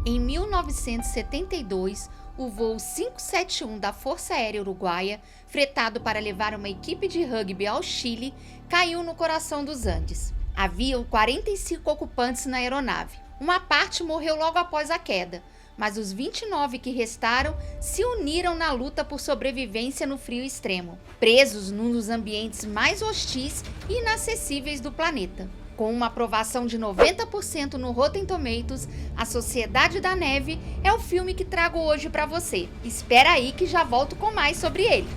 Em 1972, o voo 571 da Força Aérea Uruguaia, fretado para levar uma equipe de rugby ao Chile, caiu no coração dos Andes. Haviam 45 ocupantes na aeronave. Uma parte morreu logo após a queda, mas os 29 que restaram se uniram na luta por sobrevivência no frio extremo, presos num dos ambientes mais hostis e inacessíveis do planeta. Com uma aprovação de 90% no Rotten Tomatoes, A Sociedade da Neve é o filme que trago hoje para você. Espera aí que já volto com mais sobre ele.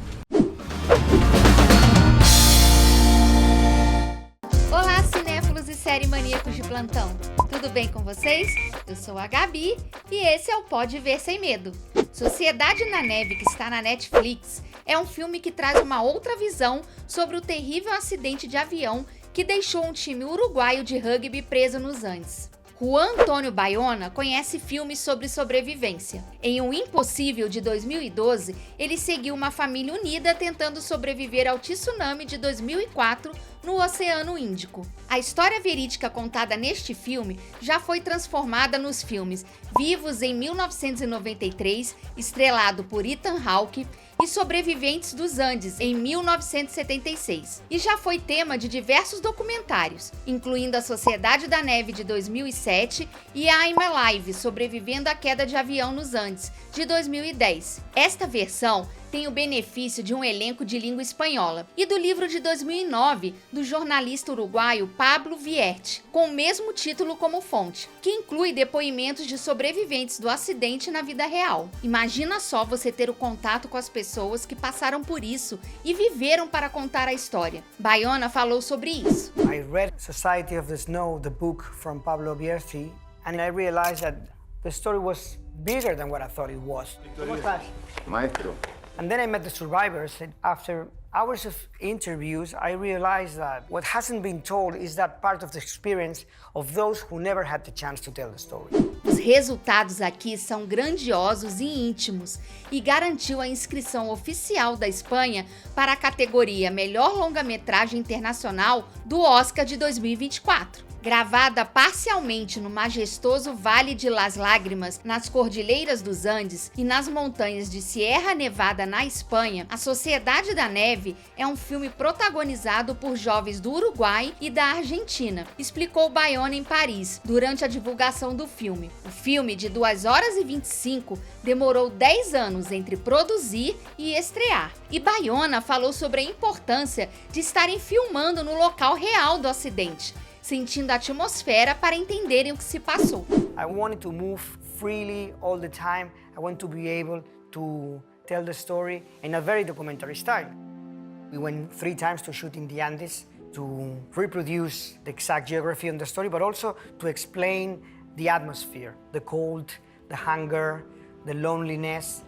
Olá, cinéfilos e série maníacos de plantão. Tudo bem com vocês? Eu sou a Gabi e esse é o Pode Ver Sem Medo. Sociedade na Neve, que está na Netflix, é um filme que traz uma outra visão sobre o terrível acidente de avião que deixou um time uruguaio de rugby preso nos Andes. Juan Antônio Bayona conhece filmes sobre sobrevivência. Em O Impossível, de 2012, ele seguiu uma família unida tentando sobreviver ao tsunami de 2004 no Oceano Índico. A história verídica contada neste filme já foi transformada nos filmes Vivos em 1993, estrelado por Ethan Hawke, e Sobreviventes dos Andes, em 1976, e já foi tema de diversos documentários, incluindo A Sociedade da Neve, de 2007, e I'm Alive, Sobrevivendo à Queda de Avião nos Andes, de 2010. Esta versão tem o benefício de um elenco de língua espanhola e do livro de 2009 do jornalista uruguaio Pablo Vierti, com o mesmo título como fonte, que inclui depoimentos de sobreviventes do acidente na vida real. Imagina só você ter o contato com as pessoas que passaram por isso e viveram para contar a história. Bayona falou sobre isso. I read Society of the Snow, the book from Pablo Vierti, and I realized that the story was bigger than what I thought it was. Maestro. And then I met the survivors, and after hours of interviews, I realized that what hasn't been told is that part of the experience of those who never had the chance to tell the story. Os resultados aqui são grandiosos e íntimos e garantiu a inscrição oficial da Espanha para a categoria Melhor Longa-Metragem Internacional do Oscar de 2024. Gravada parcialmente no majestoso Vale de las Lágrimas, nas Cordilheiras dos Andes e nas montanhas de Sierra Nevada, na Espanha, A Sociedade da Neve é um filme protagonizado por jovens do Uruguai e da Argentina, explicou Bayona em Paris, durante a divulgação do filme. O filme, de 2 horas e 25, demorou 10 anos entre produzir e estrear. E Bayona falou sobre a importância de estarem filmando no local real do acidente, sentindo a atmosfera para entenderem o que se passou. I wanted to move freely all the time. I want to be able to tell the story in a very documentary style. We went 3 times to shoot in the Andes to reproduce the exact geography on the story, but also to explain the atmosphere, the cold, the hunger, the loneliness.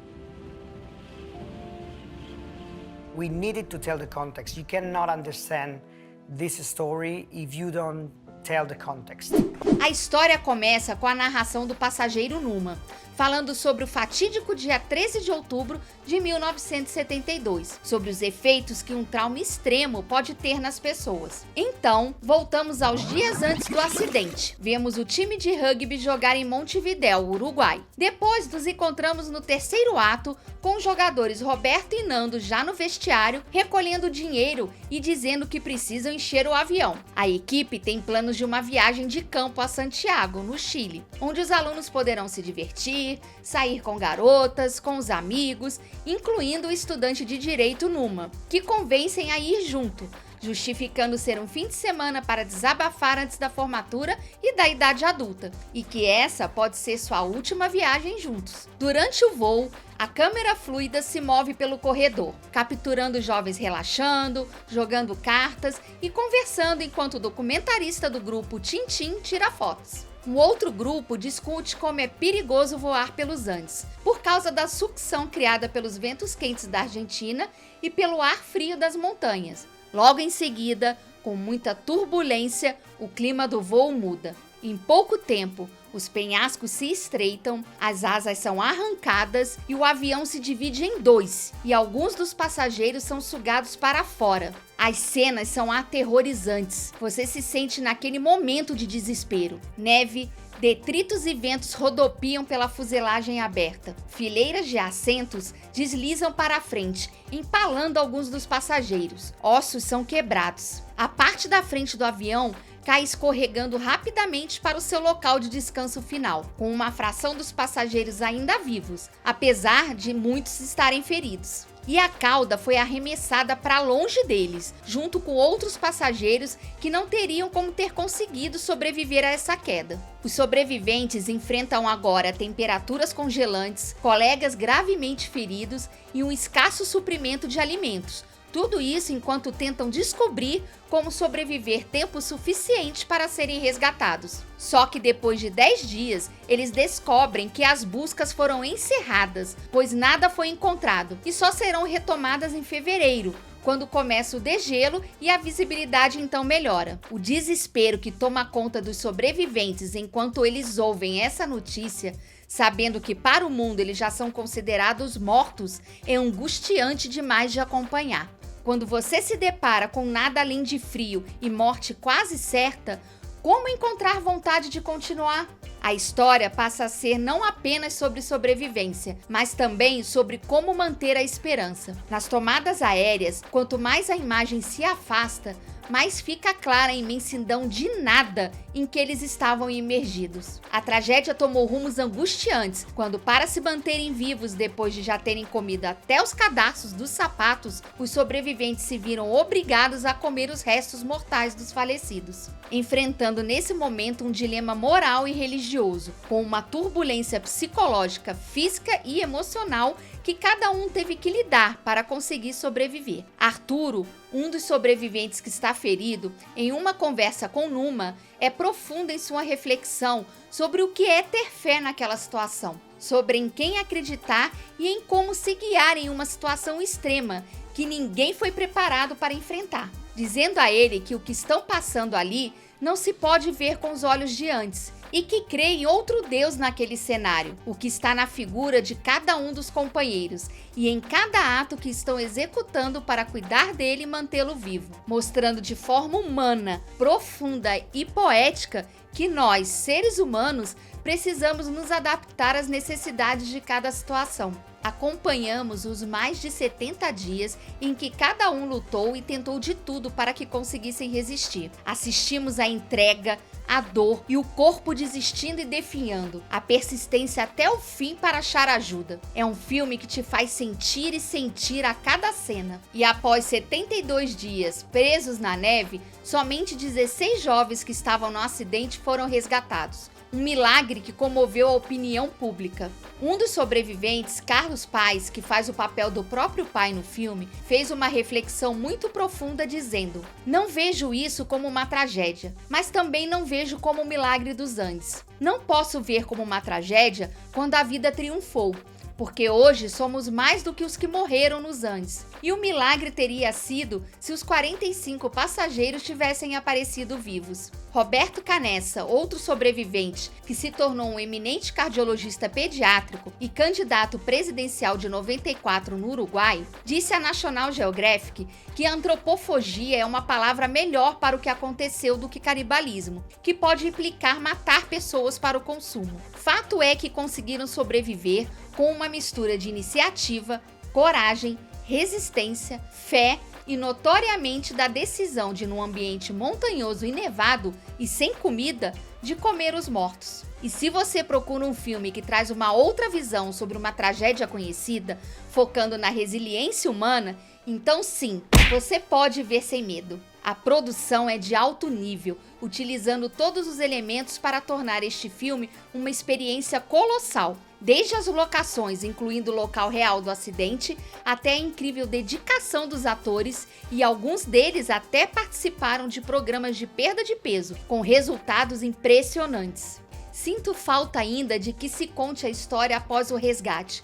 We needed to tell the context. You cannot understand this story if you don't tell the context. A história começa com a narração do passageiro Numa, falando sobre o fatídico dia 13 de outubro de 1972, sobre os efeitos que um trauma extremo pode ter nas pessoas. Então, voltamos aos dias antes do acidente. Vemos o time de rugby jogar em Montevidéu, Uruguai. Depois nos encontramos no terceiro ato com os jogadores Roberto e Nando já no vestiário, recolhendo dinheiro e dizendo que precisam encher o avião. A equipe tem planos de uma viagem de campo a Santiago, no Chile, onde os alunos poderão se divertir, sair com garotas, com os amigos, incluindo o estudante de direito Numa, que convencem a ir junto, justificando ser um fim de semana para desabafar antes da formatura e da idade adulta, e que essa pode ser sua última viagem juntos. Durante o voo, a câmera fluida se move pelo corredor, capturando jovens relaxando, jogando cartas e conversando enquanto o documentarista do grupo Tintim tira fotos. Um outro grupo discute como é perigoso voar pelos Andes, por causa da sucção criada pelos ventos quentes da Argentina e pelo ar frio das montanhas. Logo em seguida, com muita turbulência, o clima do voo muda. Em pouco tempo, os penhascos se estreitam, as asas são arrancadas e o avião se divide em 2, e alguns dos passageiros são sugados para fora. As cenas são aterrorizantes. Você se sente naquele momento de desespero. Neve, Detritos e ventos rodopiam pela fuselagem aberta. Fileiras de assentos deslizam para a frente, empalando alguns dos passageiros. Ossos são quebrados. A parte da frente do avião cai escorregando rapidamente para o seu local de descanso final, com uma fração dos passageiros ainda vivos, apesar de muitos estarem feridos. E a cauda foi arremessada para longe deles, junto com outros passageiros que não teriam como ter conseguido sobreviver a essa queda. Os sobreviventes enfrentam agora temperaturas congelantes, colegas gravemente feridos e um escasso suprimento de alimentos. Tudo isso enquanto tentam descobrir como sobreviver tempo suficiente para serem resgatados. Só que depois de 10 dias, eles descobrem que as buscas foram encerradas, pois nada foi encontrado, e só serão retomadas em fevereiro, quando começa o degelo e a visibilidade então melhora. O desespero que toma conta dos sobreviventes enquanto eles ouvem essa notícia, sabendo que para o mundo eles já são considerados mortos, é angustiante demais de acompanhar. Quando você se depara com nada além de frio e morte quase certa, como encontrar vontade de continuar? A história passa a ser não apenas sobre sobrevivência, mas também sobre como manter a esperança. Nas tomadas aéreas, quanto mais a imagem se afasta, mais fica clara a imensidão de nada em que eles estavam imergidos. A tragédia tomou rumos angustiantes quando, para se manterem vivos depois de já terem comido até os cadarços dos sapatos, os sobreviventes se viram obrigados a comer os restos mortais dos falecidos, enfrentando nesse momento um dilema moral e religioso, com uma turbulência psicológica, física e emocional que cada um teve que lidar para conseguir sobreviver. Arturo, um dos sobreviventes que está ferido, em uma conversa com Numa, é profundo em sua reflexão sobre o que é ter fé naquela situação, sobre em quem acreditar e em como se guiar em uma situação extrema que ninguém foi preparado para enfrentar, dizendo a ele que o que estão passando ali não se pode ver com os olhos de antes, e que crê em outro Deus naquele cenário, o que está na figura de cada um dos companheiros e em cada ato que estão executando para cuidar dele e mantê-lo vivo, mostrando de forma humana, profunda e poética que nós, seres humanos, precisamos nos adaptar às necessidades de cada situação. Acompanhamos os mais de 70 dias em que cada um lutou e tentou de tudo para que conseguissem resistir. Assistimos à entrega, a dor e o corpo desistindo e definhando, a persistência até o fim para achar ajuda. É um filme que te faz sentir e sentir a cada cena. E após 72 dias presos na neve, somente 16 jovens que estavam no acidente foram resgatados. Um milagre que comoveu a opinião pública. Um dos sobreviventes, Carlos Paes, que faz o papel do próprio pai no filme, fez uma reflexão muito profunda dizendo: "Não vejo isso como uma tragédia, mas também não vejo como um milagre dos Andes. Não posso ver como uma tragédia quando a vida triunfou, porque hoje somos mais do que os que morreram nos Andes. E o milagre teria sido se os 45 passageiros tivessem aparecido vivos." Roberto Canessa, outro sobrevivente, que se tornou um eminente cardiologista pediátrico e candidato presidencial de 94 no Uruguai, disse à National Geographic que antropofagia é uma palavra melhor para o que aconteceu do que canibalismo, que pode implicar matar pessoas para o consumo. Fato é que conseguiram sobreviver com uma mistura de iniciativa, coragem, resistência, fé e notoriamente da decisão de, num ambiente montanhoso e nevado e sem comida, de comer os mortos. E se você procura um filme que traz uma outra visão sobre uma tragédia conhecida, focando na resiliência humana, então sim, você pode ver sem medo. A produção é de alto nível, utilizando todos os elementos para tornar este filme uma experiência colossal. Desde as locações, incluindo o local real do acidente, até a incrível dedicação dos atores, e alguns deles até participaram de programas de perda de peso, com resultados impressionantes. Sinto falta ainda de que se conte a história após o resgate.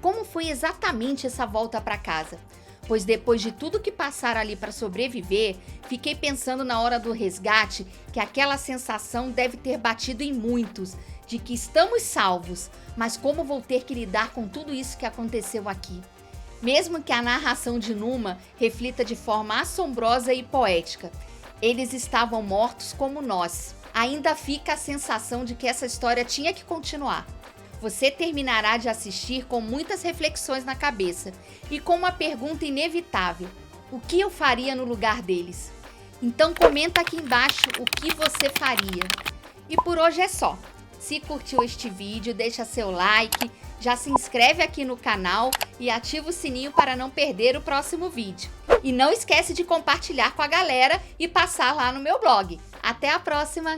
Como foi exatamente essa volta para casa? Pois depois de tudo que passaram ali para sobreviver, fiquei pensando na hora do resgate que aquela sensação deve ter batido em muitos, de que estamos salvos, mas como vou ter que lidar com tudo isso que aconteceu aqui? Mesmo que a narração de Numa reflita de forma assombrosa e poética, eles estavam mortos como nós, ainda fica a sensação de que essa história tinha que continuar. Você terminará de assistir com muitas reflexões na cabeça e com uma pergunta inevitável: o que eu faria no lugar deles? Então comenta aqui embaixo o que você faria. E por hoje é só. Se curtiu este vídeo, deixa seu like, já se inscreve aqui no canal e ativa o sininho para não perder o próximo vídeo. E não esquece de compartilhar com a galera e passar lá no meu blog. Até a próxima!